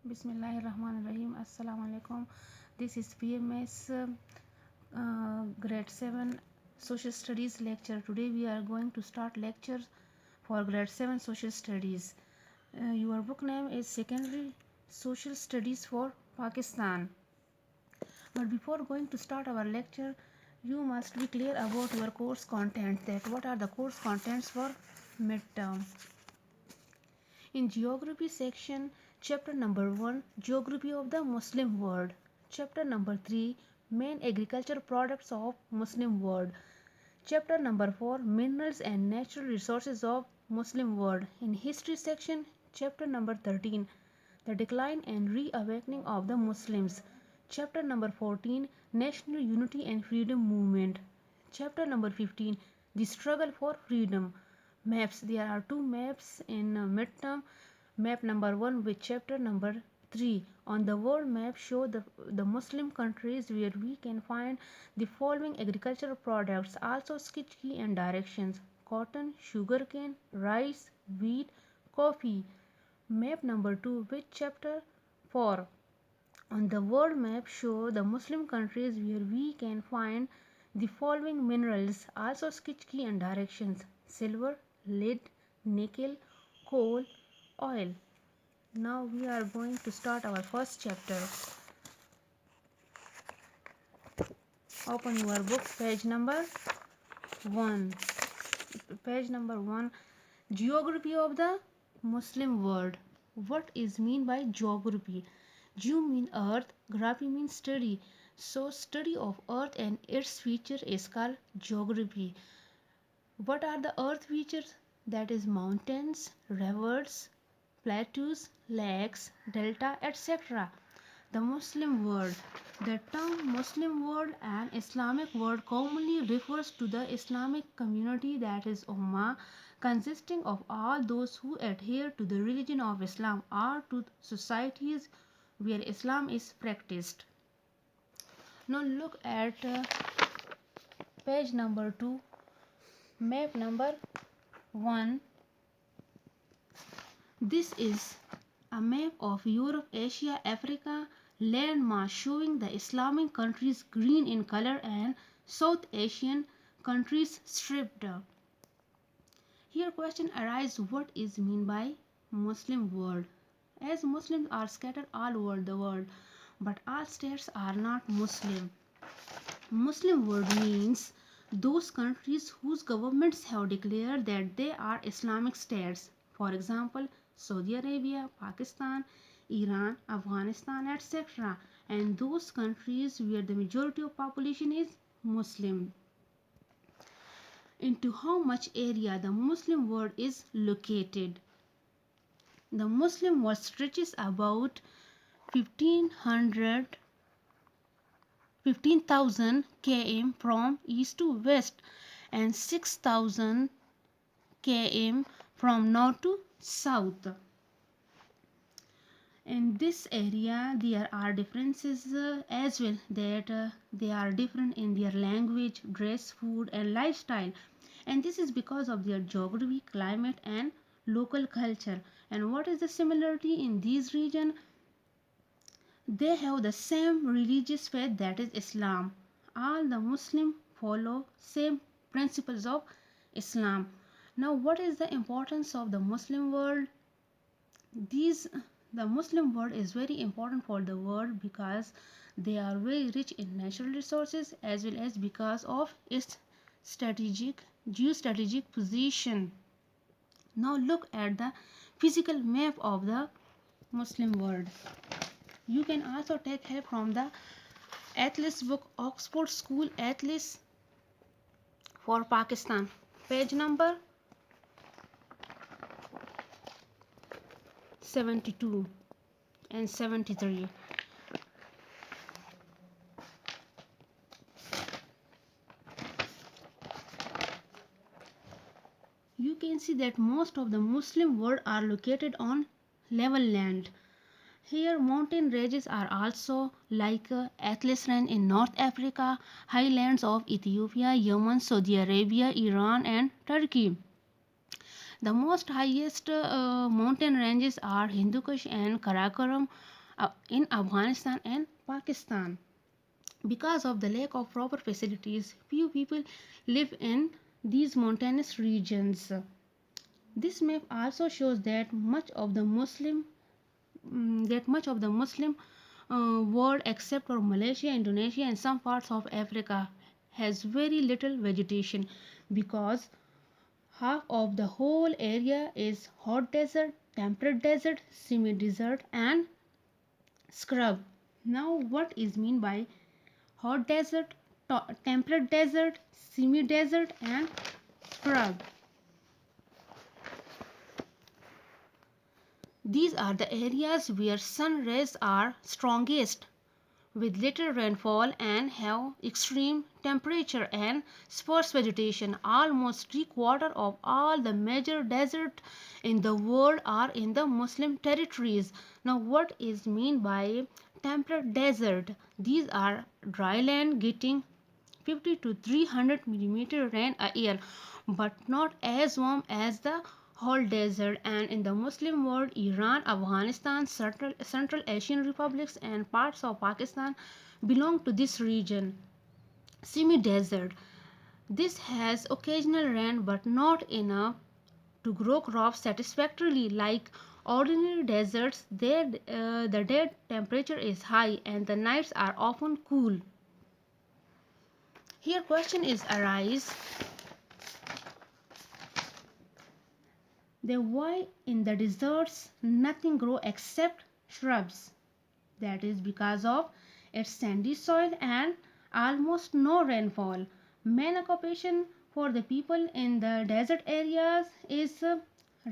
Bismillahirrahmanirrahim. Assalamu alaikum. This is PMS grade 7 social studies lecture. Today we are going to start lecture for grade 7 social studies. Your book name is Secondary Social Studies for Pakistan. But before going to start our lecture, you must be clear about your course content, that what are the course contents for midterm. In geography section, chapter number 1, geography of the Muslim world. Chapter number 3, main agriculture products of Muslim world. Chapter number 4, minerals and natural resources of Muslim world. In history section, chapter number 13, the decline and reawakening of the Muslims. Chapter number 14, national unity and freedom movement. Chapter number 15, the struggle for freedom. Maps, there are two maps in midterm. Map number 1 with chapter number 3 on the world map show the Muslim countries where we can find the following agricultural products, also sketch key and directions: cotton, sugarcane, rice, wheat, coffee. Map number 2 with chapter 4 on the world map show the Muslim countries where we can find the following minerals, also sketch key and directions: silver, lead, nickel, coal, oil. Now we are going to start our first chapter. Open your book, page number 1. Page number 1, geography of the Muslim world. What is mean by geography? Geo mean earth, graphy means study. So study of earth and its feature is called geography. What are the earth features? That is mountains, rivers, plateaus, lakes, delta, etc. The Muslim world. The term Muslim world and Islamic world commonly refers to the Islamic community, that is Ummah, consisting of all those who adhere to the religion of Islam or to societies where Islam is practiced. Now look at page number 2, map number 1. This is a map of Europe, Asia, Africa landmass showing the Islamic countries green in color and South Asian countries striped. Here question arises, what is mean by Muslim world? As Muslims are scattered all over the world, but all states are not Muslim. Muslim world means those countries whose governments have declared that they are Islamic states. For example, Saudi Arabia, Pakistan, Iran, Afghanistan, etc. And those countries where the majority of population is Muslim. Into how much area the Muslim world is located? The Muslim world stretches about 15,000 km from east to west and 6,000 km from north to south. In this area there are differences as well, that they are different in their language, dress, food and lifestyle, and this is because of their geography, climate and local culture. And what is the similarity in these region? They have the same religious faith, that is Islam. All the Muslims follow same principles of Islam. Now what is the importance of the Muslim world? The Muslim world is very important for the world because they are very rich in natural resources as well as because of its geostrategic position. Now look at the physical map of the Muslim world. You can also take help from the Atlas book, Oxford School Atlas for Pakistan, page number 72 and 73. You can see that most of the Muslim world are located on level land. Here mountain ranges are also like Atlas Range in North Africa, highlands of Ethiopia, Yemen, Saudi Arabia, Iran and Turkey. The most highest mountain ranges are Hindu Kush and Karakoram, in Afghanistan and Pakistan. Because of the lack of proper facilities, few people live in these mountainous regions. This map also shows that much of the Muslim world, except for Malaysia, Indonesia, and some parts of Africa, has very little vegetation because half of the whole area is hot desert, temperate desert, semi-desert, and scrub. Now, what is mean by hot desert, temperate desert, semi-desert, and scrub? These are the areas where sun rays are strongest, with little rainfall and have extreme temperature and sparse vegetation. Almost 3/4 of all the major deserts in the world are in the Muslim territories. Now, what is mean by temperate desert? These are dry land getting 50 to 300 millimeter rain a year, but not as warm as the whole desert. And in the Muslim world, Iran, Afghanistan, Central Asian republics, and parts of Pakistan belong to this region. Semi-desert. This has occasional rain but not enough to grow crops satisfactorily. Like ordinary deserts, the day temperature is high and the nights are often cool. Here question is arise, then why in the deserts nothing grow except shrubs? That is because of its sandy soil and almost no rainfall. Main occupation for the people in the desert areas is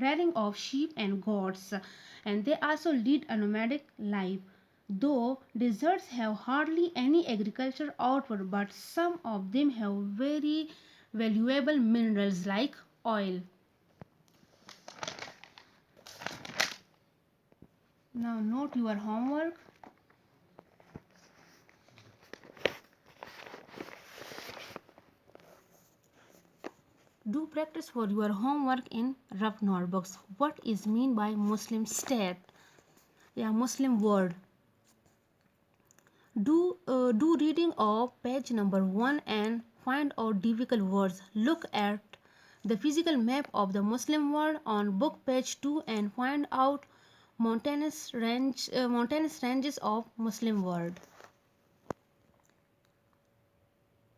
rearing of sheep and goats, and they also lead a nomadic life. Though deserts have hardly any agriculture output, but some of them have very valuable minerals like oil. Now note your homework. Do practice for your homework in rough notebooks. What is mean by Muslim state? Yeah, Muslim word. Do reading of page number 1 and find out difficult words. Look at the physical map of the Muslim world on book page 2 and find out mountainous ranges of Muslim world.